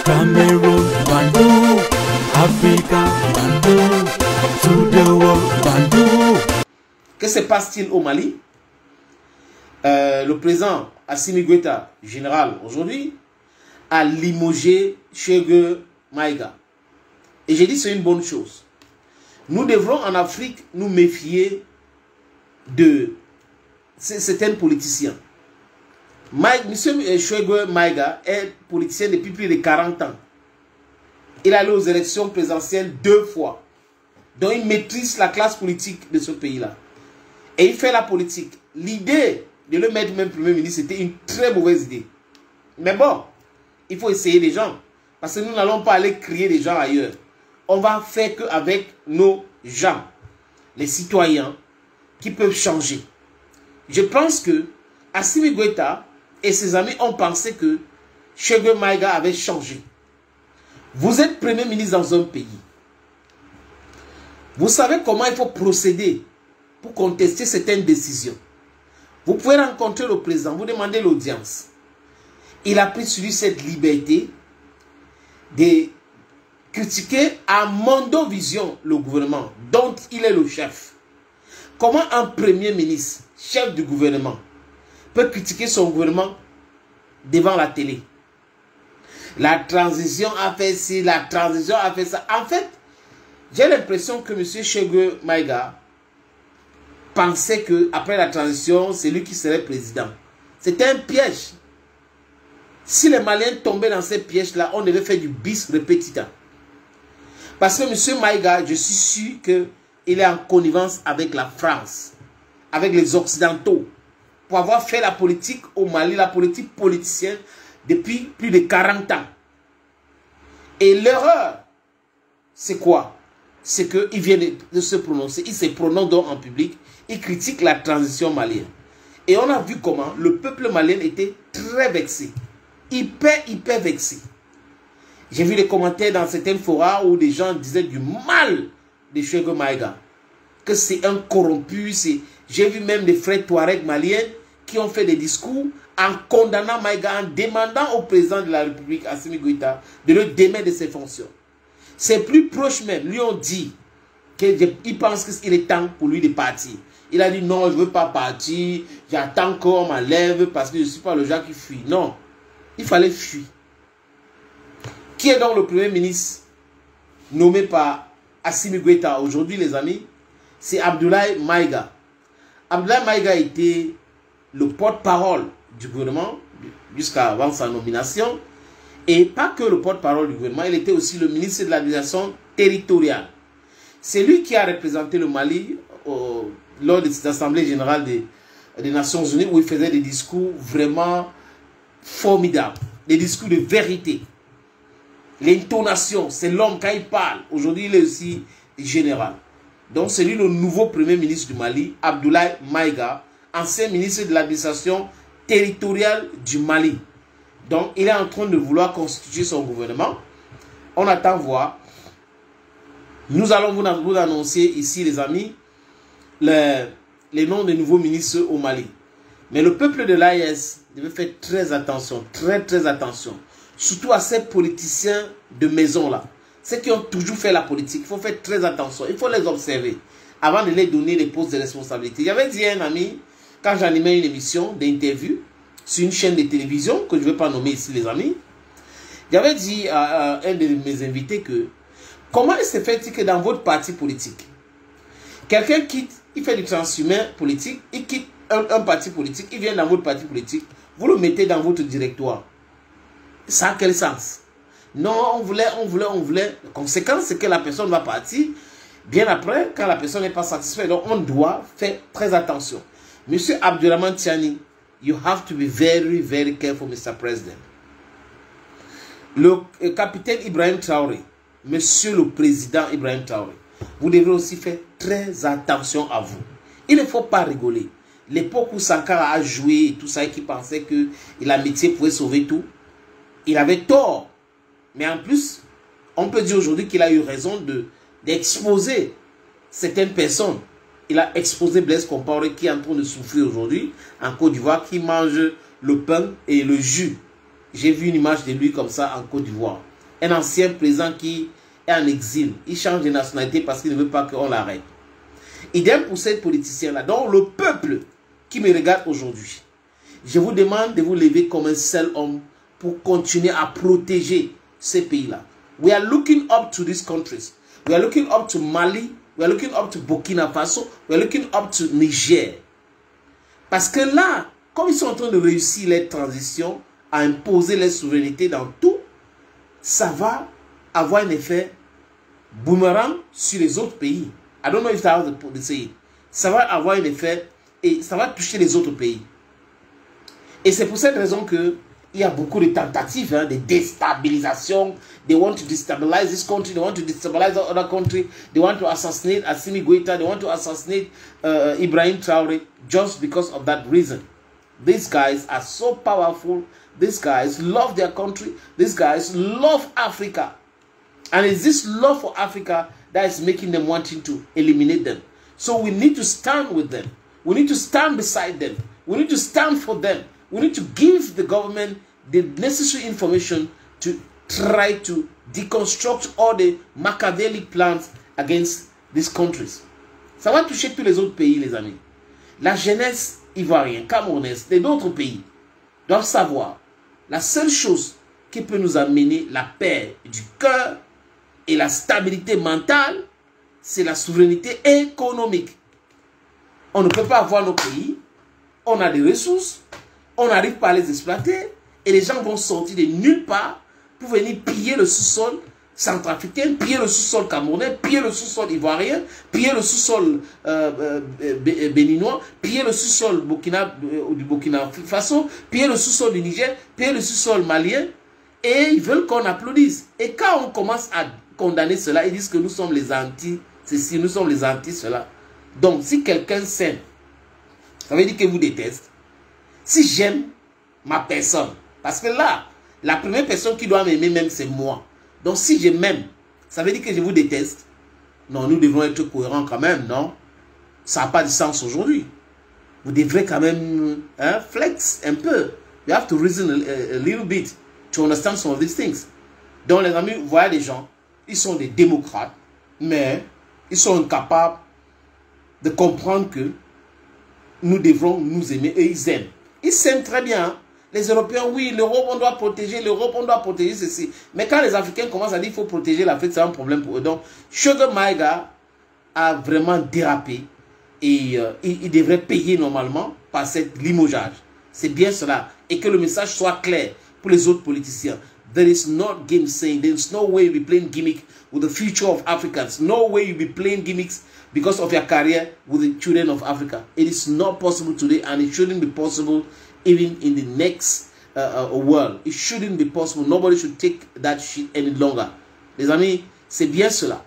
Cameroon, Bandung, Africa, Bandung, to the world, Bandung. Que se passe-t-il au Mali? Le président Assimi Goïta, général aujourd'hui, a limogé Choguel Maïga. Et j'ai dit c'est une bonne chose. Nous devrons en Afrique nous méfier de certains politiciens. Monsieur Choguel Maïga est politicien depuis plus de 40 ans. Il est allé aux élections présidentielles 2 fois. Donc il maîtrise la classe politique de ce pays-là. Et il fait la politique. L'idée de le mettre même Premier ministre, c'était une très mauvaise idée. Mais bon, il faut essayer des gens. Parce que nous n'allons pas aller crier des gens ailleurs. On va faire qu'avec nos gens, les citoyens, qui peuvent changer. Je pense que Assimi Goïta et ses amis ont pensé que Choguel Maïga avait changé. Vous êtes Premier ministre dans un pays. Vous savez comment il faut procéder pour contester certaines décisions. Vous pouvez rencontrer le président, vous demandez l'audience. Il a pris sur lui cette liberté de critiquer à mondovision le gouvernement dont il est le chef. Comment un premier ministre, chef du gouvernement, peut critiquer son gouvernement devant la télé? La transition a fait ci, la transition a fait ça. En fait, j'ai l'impression que M. Choguel Maïga pensait qu'après la transition, c'est lui qui serait président. C'était un piège. Si les Maliens tombaient dans ces pièges-là, on devait faire du bis repetita. Parce que M. Maïga, je suis sûr qu'il est en connivence avec la France, avec les Occidentaux, pour avoir fait la politique au Mali, la politique politicienne, depuis plus de 40 ans. Et l'erreur, c'est quoi? C'est qu'il vient de se prononcer, il se prononce donc en public, il critique la transition malienne. Et on a vu comment le peuple malien était très vexé, hyper vexé. J'ai vu des commentaires dans certains forums où des gens disaient du mal de Choguel Maïga, que c'est un corrompu. J'ai vu même des frères Touareg maliens qui ont fait des discours en condamnant Maïga, en demandant au président de la République, Assimi Goïta, de le démettre de ses fonctions. Ses plus proches même lui ont dit qu'il pense qu'il est temps pour lui de partir. Il a dit non, je ne veux pas partir, j'attends qu'on m'enlève parce que je ne suis pas le genre qui fuit. Non, il fallait fuir. Qui est donc le premier ministre nommé par Assimi Goïta aujourd'hui, les amis? C'est Abdoulaye Maïga. Abdoulaye Maïga était le porte-parole du gouvernement jusqu'à avant sa nomination. Et pas que le porte-parole du gouvernement, il était aussi le ministre de l'administration territoriale. C'est lui qui a représenté le Mali lors de cette assemblée générale des Nations Unies où il faisait des discours vraiment formidables, des discours de vérité. L'intonation, c'est l'homme quand il parle. Aujourd'hui, il est aussi général. Donc, c'est lui le nouveau premier ministre du Mali, Abdoulaye Maïga, ancien ministre de l'administration territoriale du Mali. Donc, il est en train de vouloir constituer son gouvernement. On attend voir. Nous allons vous annoncer ici, les amis, les noms des nouveaux ministres au Mali. Mais le peuple de l'AES devait faire très attention, très attention. Surtout à ces politiciens de maison-là. Ceux qui ont toujours fait la politique, il faut faire très attention. Il faut les observer avant de les donner des postes de responsabilité. J'avais dit à un ami, quand j'animais une émission d'interview, sur une chaîne de télévision, que je ne vais pas nommer ici les amis, j'avais dit à un de mes invités que, comment se fait-il que dans votre parti politique, quelqu'un quitte, il fait du transhumain politique, il quitte un parti politique, il vient dans votre parti politique, vous le mettez dans votre directoire. Ça a quel sens? Non, on voulait. La conséquence, c'est que la personne va partir, bien après, quand la personne n'est pas satisfaite. Donc, on doit faire très attention. Monsieur Abdourahmane Tiani, you have to be very careful, Mr. President. Le capitaine Ibrahim Traoré, Monsieur le Président Ibrahim Traoré, vous devrez aussi faire très attention à vous. Il ne faut pas rigoler. L'époque où Sankara a joué et tout ça, et qui pensait que l'amitié pouvait sauver tout, il avait tort. Mais en plus, on peut dire aujourd'hui qu'il a eu raison d'exposer certaines personnes. Il a exposé Blaise Compaoré qui est en train de souffrir aujourd'hui en Côte d'Ivoire, qui mange le pain et le jus. J'ai vu une image de lui comme ça en Côte d'Ivoire. un ancien président qui est en exil. Il change de nationalité parce qu'il ne veut pas qu'on l'arrête. Idem pour ces politiciens-là. Donc le peuple qui me regarde aujourd'hui, je vous demande de vous lever comme un seul homme pour continuer à protéger ces pays-là. We are looking up to these countries. We are looking up to Mali. We are looking up to Burkina Faso. We are looking up to Niger. Parce que là, comme ils sont en train de réussir les transitions, à imposer les souverainetés dans tout, ça va avoir un effet boomerang sur les autres pays. I don't know if that's how to say it. Ça va avoir un effet et ça va toucher les autres pays. Et c'est pour cette raison que il y a beaucoup de tentatives de déstabilisation. They want to destabilize this country. They want to destabilize the other country. They want to assassinate Assimi Goïta. They want to assassinate Ibrahim Traoré just because of that reason. These guys are so powerful. These guys love their country. These guys love Africa. And it's this love for Africa that is making them wanting to eliminate them. So we need to stand with them. We need to stand beside them. We need to stand for them. We need to give the government the necessary information to try to deconstruct all the Machiavellic plans against these countries. Ça va toucher tous les autres pays, les amis. La jeunesse ivoirienne, camerounaise, et d'autres pays doivent savoir la seule chose qui peut nous amener la paix du cœur et la stabilité mentale, c'est la souveraineté économique. On ne peut pas avoir nos pays, on a des ressources, on n'arrive pas à les exploiter, et les gens vont sortir de nulle part pour venir piller le sous-sol centrafricain, piller le sous-sol camerounais, piller le sous-sol ivoirien, piller le sous-sol béninois, piller le sous-sol du Burkina Faso, piller le sous-sol du Niger, piller le sous-sol malien, et ils veulent qu'on applaudisse. Et quand on commence à condamner cela, ils disent que nous sommes les anti-ceci, nous sommes les anti-cela. Donc, si quelqu'un s'aime, ça veut dire que vous déteste. Si j'aime ma personne, parce que là, la première personne qui doit m'aimer même, c'est moi. Donc, si je m'aime, ça veut dire que je vous déteste. Non, nous devons être cohérents quand même, non? Ça n'a pas de sens aujourd'hui. Vous devrez quand même flex un peu. You have to reason a little bit to understand some of these things. Donc, les amis, vous voyez des gens, ils sont des démocrates, mais ils sont incapables de comprendre que nous devrons nous aimer et ils aiment. Ils s'aiment très bien. Hein? Les Européens, oui, l'Europe, on doit protéger, l'Europe, on doit protéger ceci. Mais quand les Africains commencent à dire qu'il faut protéger l'Afrique, c'est un problème pour eux. Donc, Sugar Maïga a vraiment dérapé et il devrait payer normalement par cette limogeage. C'est bien cela. Et que le message soit clair pour les autres politiciens. There is no game saying, there is no way you'll be playing gimmick with the future of Africans. No way you'll be playing gimmicks because of your career with the children of Africa. It is not possible today and it shouldn't be possible even in the next world. It shouldn't be possible. Nobody should take that shit any longer. Les amis, c'est bien cela.